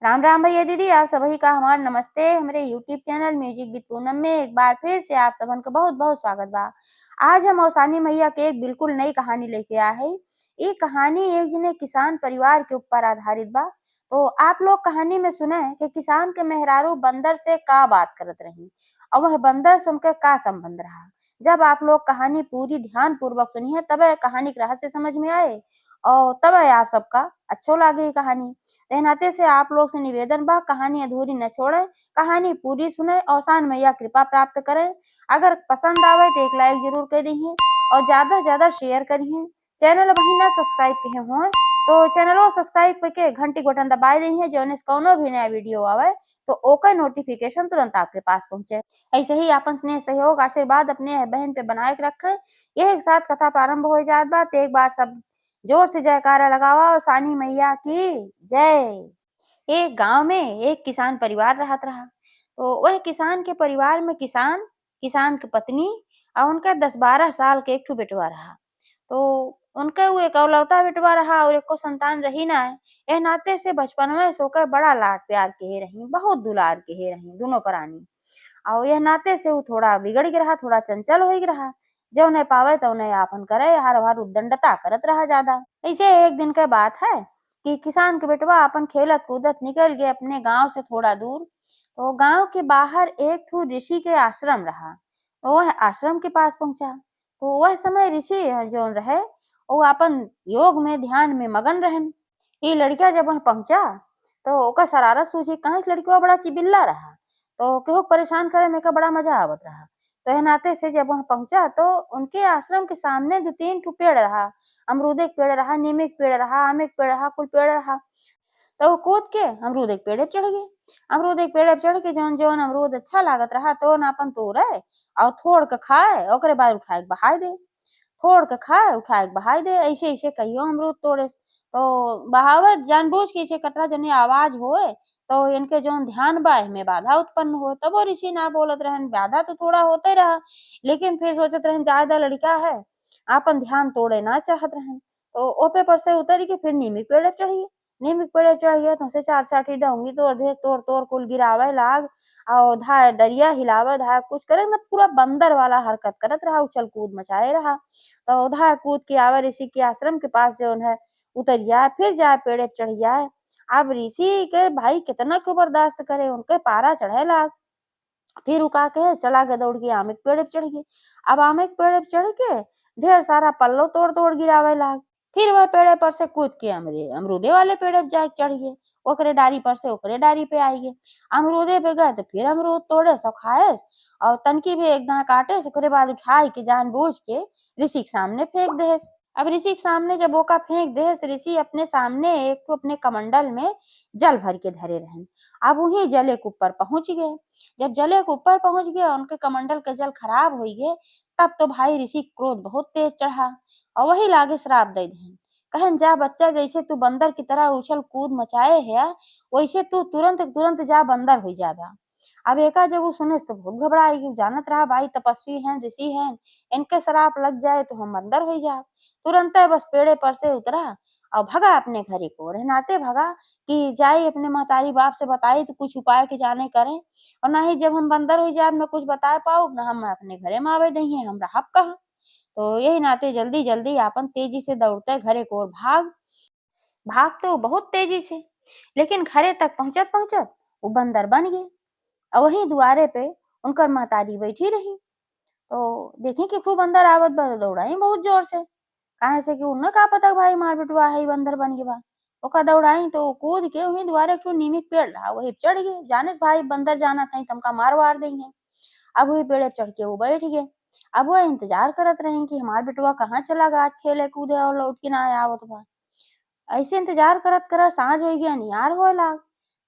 राम राम भैया दीदी, आप सभी का हमार नमस्ते। हमरे YouTube channel music with Poonam में एक बार फिर से आप सबन का बहुत बहुत स्वागत बा। आज हम औसानी मैया के एक बिल्कुल नई कहानी लेके आए हैं। ये कहानी एक जने किसान परिवार के ऊपर आधारित बा। तो आप लोग कहानी में सुने कि किसान के मेहरारू बंदर से का बात करत रही और वह बंदर से उनके का संबंध रहा। जब आप लोग कहानी पूरी ध्यान पूर्वक सुनिए तब कहानी के रहस्य समझ में आए और तब आप सबका अच्छो लागे ये कहानी। एह नाते से आप लोग से निवेदन बा, कहानी अधूरी न छोड़े, कहानी पूरी सुने और सान मैया कृपा प्राप्त करें। अगर पसंद आवे तो एक लाइक जरूर कर दीजिए और ज्यादा से ज्यादा शेयर करिए। चैनल अभी ना सब्सक्राइब किए हो तो चैनल को सब्सक्राइब करके घंटी बटन दबाए दीजिए, जौन से कौनो भी नया वीडियो आवे तो ओकर नोटिफिकेशन तुरंत आपके पास पहुंचे। ऐसे ही अपन स्नेह सहयोग आशीर्वाद अपने बहन पे बनाए के रखें। एक साथ कथा प्रारंभ हो जात बा तो एक बार सब जोर से जयकारा लगावा और सानी मैया की जय। एक गांव में एक किसान परिवार रहत रहा। तो वह किसान के परिवार में किसान किसान की पत्नी और उनका 10-12 साल के एक ठो बेटवा रहा। तो उनका वो इकलौता बेटवा रहा और एको संतान रही ना है। एह नाते से बचपन में सोकर बड़ा लाड प्यार के ही रही, बहुत दुलार के ही रही दोनों प्राणी। और यह नाते से वो थोड़ा बिगड़ गया रहा, थोड़ा चंचल हो गया रहा। जो नहीं पावे तो उन्हें आपन करे, हर हर उद्दंडता करत रहा ज्यादा। ऐसे एक दिन के बात है कि किसान के बेटवा अपन खेलत कूदत निकल गए अपने गांव से थोड़ा दूर। तो गांव के बाहर एक ठो ऋषि के आश्रम रहा। तो वह आश्रम के पास पहुंचा। तो वह समय ऋषि जो रहे वो अपन योग में ध्यान में मगन रहन। ये लड़का जब वह पहुंचा तो ओकर शरारत सूझी, कहीं इस लड़का बड़ा चिबिल्ला रहा। तो केहू परेशान करे में का बड़ा मजा आवत रहा। तो एह नाते से जब वहां पहुंचा तो उनके आश्रम के सामने 2-3 ठो पेड़ रहा। अमरूदे के पेड़ रहा, नीम के पेड़ रहा, आम के पेड़ रहा, कुल पेड़ रहा। तो वो कूद के अमरूद एक पेड़ पे चढ़ गए। अमरूद एक पेड़ पे चढ़ के जौन जौन अमरूद अच्छा लागत रहा तो अपन तोड़े और थोड़ के खाए, ओकरे बाद उठाए के बहाय दे। फोड़ के खाए, उठा के बहाई दे। ऐसे ऐसे कहियो अमरूद तोड़े। तो बहावत जानबूझ के ऐसे कटरा जने आवाज होए तो इनके जौन ध्यान बा एमे बाधा उत्पन्न हो। तब वो ऋषि ना बोलत रहन, बाधा तो थोड़ा होते रहा लेकिन फिर सोचत रहन ज्यादा लड़का है, आपन ध्यान तोड़े ना चाहत रहन। तो ओपे पर से उतर के फिर नीम के पेड़ पे चढ़ गए। नीम के पेड़ पे चढ़ गए तो से चार साठी डोंगी तोड़ दे, तोड़ तोड़ कुल गिरावे लाग और धाय डरिया हिलावे, धाय कुछ करे ना, पूरा बंदर वाला हरकत करत रहा, उछल कूद मचाए रहा। तो उधा कूद के आवे ऋषि के आश्रम के पास जो है उतर जाए, फिर जाए पेड़े पे चढ़ जाए। अब ऋषि के भाई कितना क्यों बर्दाश्त करे, उनके पारा चढ़े लाग। फिर उ का कहे चला के दौड़ के आम के पेड़ पे चढ़ गए। अब आम के पेड़ पे चढ़ के ढेर सारा पल्लो तोड़ तोड़ गिरावे लाग। फिर वह पेड़े पर से कूद के अमरूदे वाले पेड़े पे जाके चढ़ गए। ओकरे डारी पर से ओकरे डारी पे आई गए। अमरूदे पे गए तो फिर अमरूद तोड़े सो खाए और तनकी भी एकदम काटे, ओकरे बाद उठाई के जानबूझ के ऋषि के सामने फेंक दे। अब ऋषि के सामने जब ओका फेंक दे, ऋषि अपने सामने एक तो अपने कमंडल में जल भर के धरे रहन। अब वही जले के ऊपर पहुंच गए। जब जले के ऊपर पहुंच गए उनके कमंडल के जल खराब हो गए, तब तो भाई ऋषि क्रोध बहुत तेज चढ़ा और वही लागे श्राप दे देहन। कहन जा बच्चा, जैसे तू बंदर की तरह उछल कूद मचाए है वैसे तू तुरंत तुरंत जा बंदर हो जाबा। अब एका जब वो सुने तो बहुत घबराई गई, जानत रहा भाई तपस्वी हैं, ऋषि हैं, इनके श्राप लग जाए तो हम बंदर हो जाए। तुरंत बस पेड़े पर से उतरा और भगा अपने घरे को। रहनाते भगा कि जाए अपने महतारी बाप से बताई तो कुछ उपाय के जाने करें, और ना ही जब हम बंदर हो जाए न कुछ बता पाओ न हम अपने घरे में आवे दही हम रहब कहाँ। तो यही नाते जल्दी जल्दी अपन तेजी से दौड़ते घरे को ओर भागते वो बहुत तेजी से, लेकिन घरे तक पहुंचत पहुंचत वो बंदर बन गए और वहीं दुआरे पे उनकर महतारी बैठी रही। तो देखी कि खूब बंदर आवत बा तो दौड़ाई बहुत जोर से, काहे से कि उन्हें का पता भाई मार बेटवा है बंदर बन गए बा। ओका दौड़ाई तो कूद के वहीं द्वारे एक ठो नीम के पेड़ रहा वही पे चढ़ गए, जाने से भाई बंदर जाना था तुमका मार वार देंगे। अब वही पेड़ पे चढ़ के वो बैठ गए। अब वो इंतजार करत रहे कि हमार बेटवा कहाँ चला गया, आज खेले कूदे और लौट के ना आवत बा। ऐसे इंतजार करत करत साँझ हो गई, अनियार होए लाग।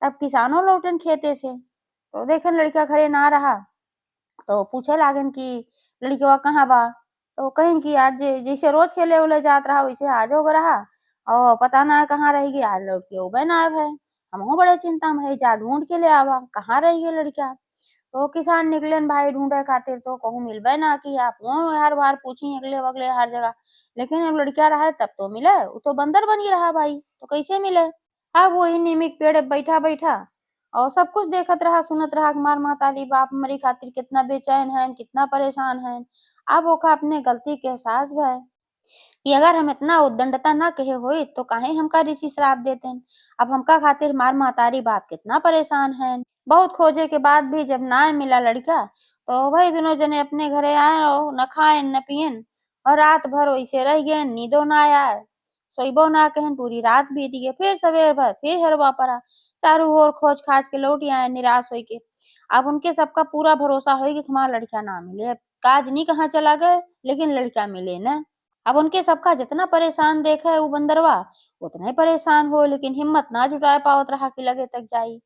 तब किसानो लौटन खेते से तो देखन लड़का घरे ना रहा। तो पूछे लागन कि लड़कवा कहाँ बा। तो कहिन कि आज जैसे रोज खेले उले जात रहा वैसे आज हो रहा और पता ना कहाँ रह गई, आज लौट के उबे ना आए है। हमहू बड़े चिंता में है, जा ढूंढ के ले आवा कहाँ रह गए लड़का। तो किसान निकलन भाई ढूंढे खातिर तो कहूँ मिलबे ना कि आप हर बार पूछी अगले वगले हर जगह, लेकिन अब लड़का रहा है तब तो मिले, वो तो बंदर बन ही रहा भाई तो कैसे मिले। अब वही नीमी के पेड़ बैठा बैठा और सब कुछ देखत रहा सुनत रहा कि मार महतारी बाप हमारी खातिर कितना बेचैन है, कितना परेशान है। अब ओका अपने गलती के एहसास भय कि अगर हम इतना उद्दंडता ना कहे होई तो काहे हमका ऋषि श्राप देतेन। अब हमका खातिर मार महतारी बाप कितना परेशान है। बहुत खोजे के बाद भी जब ना मिला लड़का तो भाई दोनों जने अपने घरे आए और न खाएन न पियन और रात भर वैसे रह गए, नींदो ना आए, सोइबो ना कहन, पूरी रात बीत गई। फिर सवेर भर फिर हेरवा पड़ा, चारों ओर खोज खाज के लौट आए निराश होई के। अब उनके सबका पूरा भरोसा होई कि हमारा लड़का ना मिले। काज नहीं कहाँ चला गए लेकिन लड़का मिले न। अब उनके सबका जितना परेशान देखा है वो बंदरवा उतना ही परेशान हो, लेकिन हिम्मत ना जुटा पावत रहा कि लगे तक जाई।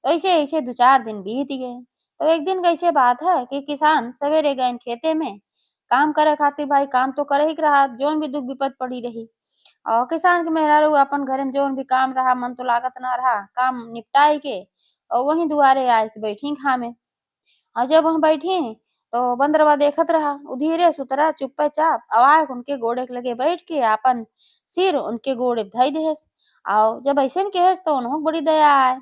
ऐसे ऐसे दो चार दिन बीत गए। तो एक दिन कैसे बात है कि किसान सवेरे गए खेते में काम करे खातिर। भाई काम तो करे ही रहा, जोन भी दुख विपद पड़ी रही। और किसान के मेहरारू अपन घरे में जोन भी काम रहा मन तो लागत ना रहा, काम निपटाई के और वहीं दुआरे आए के बैठी खामे। और जब वहाँ बैठी तो बंदरवा देखत रहा, उ धीरे सुतरा चुप्पे चाप आवाज उनके गोड़े के लगे बैठ के अपन सिर उनके गोड़े धई देहस। और जब ऐसे कहेस तो उन्हों बड़ी दया आए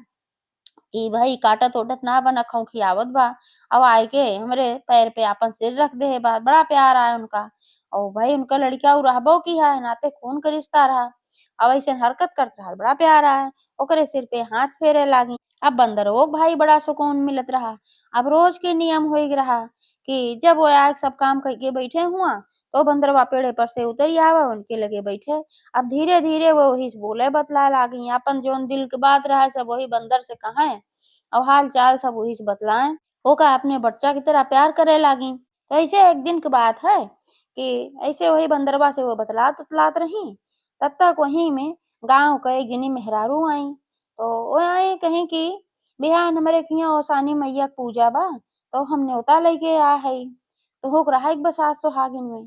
कि भाई काटत ओटत ना बा, नखौं खियावत बा। अब आए के हमरे पैर पे आपन सिर रख दे बा, बड़ा प्यार आए उनका। और भाई उनका लड़का उ रहबो की है, नाते खून के रिश्ता रहा। अब ऐसन हरकत करत रहा, बड़ा प्यार आए। ओकरे सिर पे हाथ फेरे लागी। अब बंदरवो के भाई बड़ा सुकून मिलत रहा। अब रोज के नियम होई रहा कि जब वो आए सब काम करके बैठे हुआ तो बंदरवा पेड़े पर से उतर आवा उनके लगे बैठे। अब धीरे धीरे वो वही से बोले बतलाए लागी, अपन जोन दिल के बात रहा सब वही बंदर से कहें और हाल चाल सब वही से बतलाएं। ओका अपने बच्चा की तरह प्यार करे लागी। तो ऐसे एक दिन की बात है कि ऐसे वही बंदरवा से वो बतलात उतलात रही। तब तक वहीं में गांव का एक जनी मेहरारू आई। तो वो आई कहीं कि बिहान हमरे किया ओसानी मैया के पूजा बा तो हम न्योता लेके आ हई, तो होक रहा एक बस आज सुहागिन में।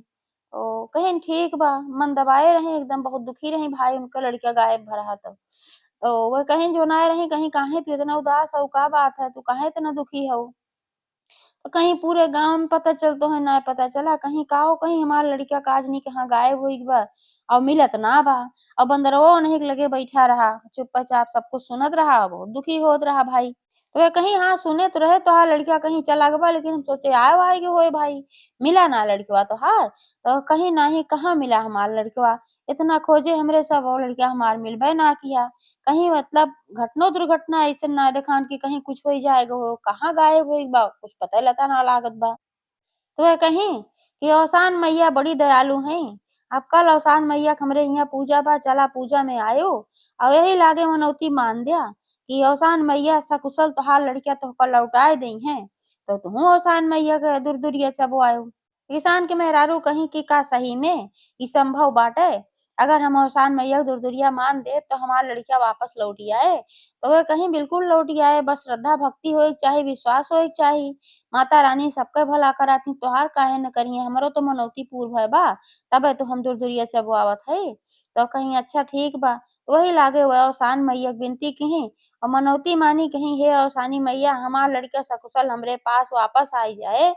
तो कहें ठीक बा, मन दबाए रहे एकदम बहुत दुखी रही, भाई उनका लड़का गायब भरा तब। तो वह कहीं जो ना रही कहीं काहे तू इतना उदास हो, का बात है तू काहे इतना दुखी हो। तो कहीं पूरे गांव में पता चलतो है ना पता चला, कहीं का हो कहीं हमारा लड़का काज नहीं कहाँ गायब हुई बा और मिलत ना बा। और बंदरवो नहीं लगे बैठा रहा चुपचाप सब कुछ सुनत रहा, बहुत दुखी होत रहा भाई। तो वे कहीं हाँ सुने तो रहे तो हाँ लड़का कहीं चला गवा, लेकिन हम सोचे आए वाए के होए भाई, मिला ना लड़कवा तो हार। तो कहीं नहीं कहाँ मिला हमार लड़कवा, इतना खोजे हमरे सब और लड़का हमार मिलबे ना किया। कहीं मतलब घटनो दुर्घटना ऐसे ना देखान कि कहीं कुछ हो जाएगा, हो कहाँ गायब होई बा कुछ पता लता ना लागत बा। तो वे कहीं कि औसान मैया बड़ी दयालु हैं। अब कल औसान मैया के हमरे यहाँ पूजा बा, चला पूजा में आयो और यही लागे मनौती मान दिया कि औसान मैया सकुशल तोहार लड़किया तोहका लौटाए दई हैं। तो तुहू औसान मैया के दूर दूरिया चबो आयो। किसान के मेहरारू कहीं कि का सही में ई संभव बाटे, अगर हम औसान मैया के दुरदुरिया मान दे तो हमार लड़किया वापस लौटी आए। तो वे कहीं बिल्कुल लौटी आए, बस श्रद्धा भक्ति होए के चाही, विश्वास होए के चाही। माता रानी सबके भला कराती, तोहार काहे न करिए, हमरो तो मनौती पूर भय बा, तबे तो हम दूर दूरिया चबो आवत हई। तो कहीं अच्छा ठीक बा, तो वही लागे वह औसान मैया के विनती कहीं और मनौती मानी कहीं हे औसानी मैया हमार लड़का सकुशल हमरे पास वापस आई जाए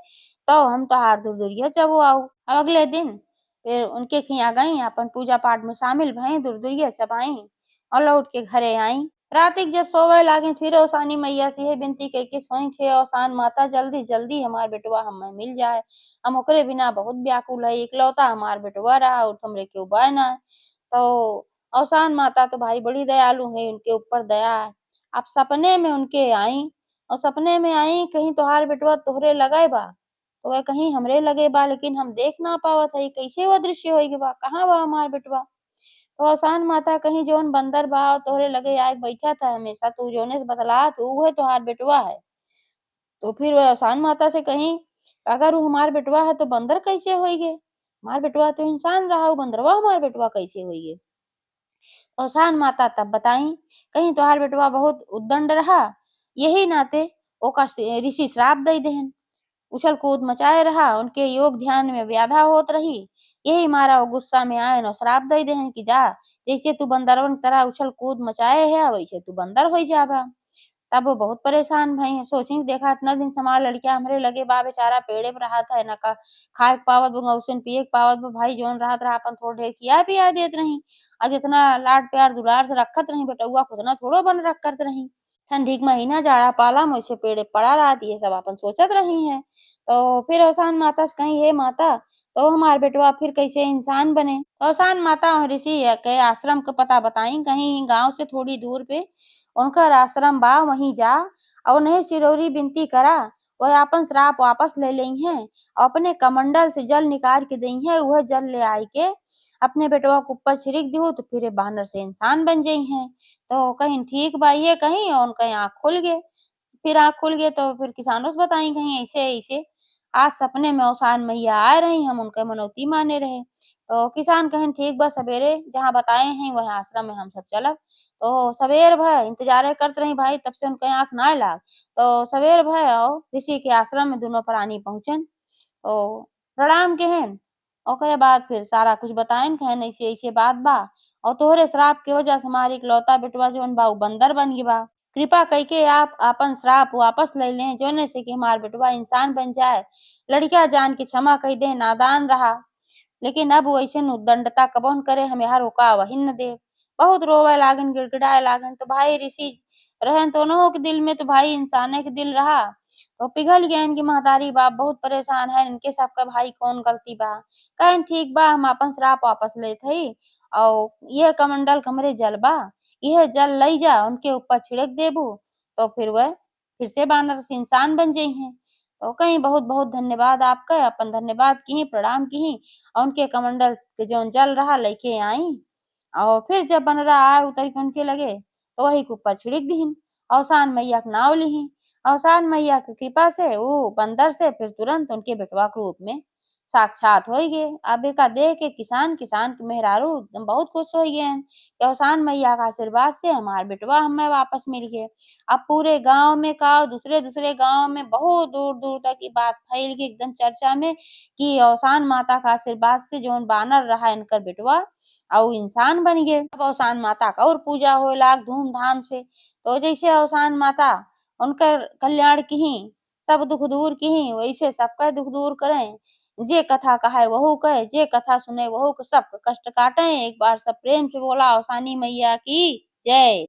तो हम तोहार दूर दूरिया चबो आऊ। अब अगले दिन फिर उनके खिया गई अपन पूजा पाठ में शामिल भई, दूर दूरिया चबाई और लौट के घरे आई। रातिक जब सोवे लागी फिर औसानी मैया से यही विनती कइके सोई थे, औसान माता जल्दी जल्दी हमार बेटवा हमें मिल जाए, हम ओकरे बिना बहुत व्याकुल है, इकलौता हमार बेटवा रहा और हमरे केहू बा ना। तो औसान माता तो भाई बड़ी दयालु है, उनके ऊपर दया है। अब सपने में उनके आई और सपने में आई कहीं तोहार बेटवा तोहरे लगे बा, तो वह कहीं हमरे लगे बा लेकिन हम देख ना पावत हई, कैसे वह दृश्य होई बा, कहाँ बा हमार बेटवा। तो आसान माता कहीं जौन बंदर बा तोहरे लगे आके बैठा था हमेशा, तू जौने से बतलात उहे तोहार बेटवा है। तो फिर वह आसान माता से कहीं अगर वो हमार बेटवा है तो बंदर कैसे होइगे, हमार बेटवा तो इंसान रहा, वो बंदरवा हमार बेटवा कैसे होइगे। औसान माता तब बताई कहीं तोहार बेटवा बहुत उद्दंड रहा, यही नाते ओकर से ऋषि श्राप दई देहन, उछल कूद मचाए रहा, उनके योग ध्यान में व्याधा होत रही। यही मारा वो गुस्सा में आए और श्राप दई देहन कि जा, जैसे तू बंदरवन की तरह उछल कूद मचाए है वैसे तू बंदर हो जाबा। तब वो बहुत परेशान भई, सोचिन देखा इतना दिन से हमार लड़किया हमरे लगे बा बेचारा पेड़े पे रहत है, ना खाए के पावत बा, गौसन पिए के पावत बा, भाई जौन रहत रहा अपन थोड़ा ढेर खिया-पिया देत रही। अब जितना लाड प्यार दुलार से रखत रही बेटउआ को उतना थोड़ो बन रखत रही। ठंडी के महीना जाड़ा पाला में वैसे पेड़े पड़ा रहत, ये सब अपन सोचत रही हैं। तो फिर अवसान माता से कहीं, हे माता, तो हमार बेटवा फिर कैसे इंसान बने? अवसान माता और ऋषि के आश्रम का पता बताई, कहीं गाँव से थोड़ी दूर पे उनकर आश्रम बा, वहीं जा और उन्हें सिरौरी विनती करा, वह आपन श्राप वापस ले लई हैं और अपने कमंडल से जल निकाल के दई हैं, वह जल ले आई के अपने बेटवा के ऊपर छिड़क दिहु तो फिर ये बानर से इंसान बन जई हैं। तो कहीं ठीक बा ये कहीं और उनके आँख खुल गए। फिर आँख खुल गए तो फिर किसानों से बताई कहीं ऐसे-ऐसे आज सपने में औसान मैया आ रही, हम उनका मनौती माने रहे। तो किसान कहेन ठीक बा सबेरे जहाँ बताए हैं वही आश्रम में हम सब चलब। तो सबेर भर इंतजारे करत रही भाई, तब से उनके आँख नाय लाग। तो सबेर भर और ऋषि के आश्रम में दोनों प्राणी पहुँचन। तो प्रणाम केहेन, ओकरे बाद फिर सारा कुछ बताएन, कहेन ऐसे-ऐसे बात बा और तोहरे श्राप के वजह से हमार इकलौता बेटवा जौन बा उ बंदर बन गे बा। कृपा कइके आप आपन श्राप वापस ले लें, जौने से कि हमार बेटवा इंसान बन जाए। लड़किया जान के क्षमा कई दें, नादान रहा। लेकिन अब वो अइसन उद्दंडता कबो न करे, हमें हर ओका वही न देव। बहुत रोवे लागन, गिड़गिड़ाए लागन, तो भाई ऋषि रहन तो उन्हों के दिल में तो भाई इंसाने के दिल रहा। तो पिघल गया कि महतारी बाप बहुत परेशान है, इनके सबका भाई कौन गलती बा। कहेन ठीक बा हम आपन श्राप वापस लेत हई और यह कमंडल हमरे जल बा, यह जल लई जा उनके ऊपर छिड़क देबू तो फिर वह फिर से बानर से इंसान बन जई हैं। तो कहीं बहुत-बहुत धन्यवाद आपका, अपन धन्यवाद किही, प्रणाम किही और उनके कमंडल के जौन जल रहा लेके आई और फिर जब बनरा आए उतर के उनके लगे, तो वही के ऊपर छिड़क दीहिन। अवसान मैया के नाव लिही। अवसान मैया की कृपा से वो बंदर से फिर तुरंत उनके बेटवा के रूप में साक्षात होई गे। अब एका देख के किसान के मेहरारू एकदम बहुत खुश होई गएन कि अवसान मैया का आशीर्वाद से हमार बेटवा हमें वापस मिल गे। अब पूरे गाँव में का दूसरे-दूसरे गाँव में बहुत दूर-दूर तक ये बात फैल गई एकदम चर्चा में कि अवसान माता का आशीर्वाद से जौन बानर रहा इनकर बेटवा उ इंसान बन गे। अब अवसान माता का और पूजा होए लाग धूम-धाम से। तो जैसे अवसान माता उनकर कल्याण किहीं, सब दुःख दूर किहीं, वैसे सबका दुःख दूर करें। जे कथा कहे वहु कहे, जे कथा सुने वहु सब कष्ट काटें। एक बार सब प्रेम से बोला अवसानी मैया की जय।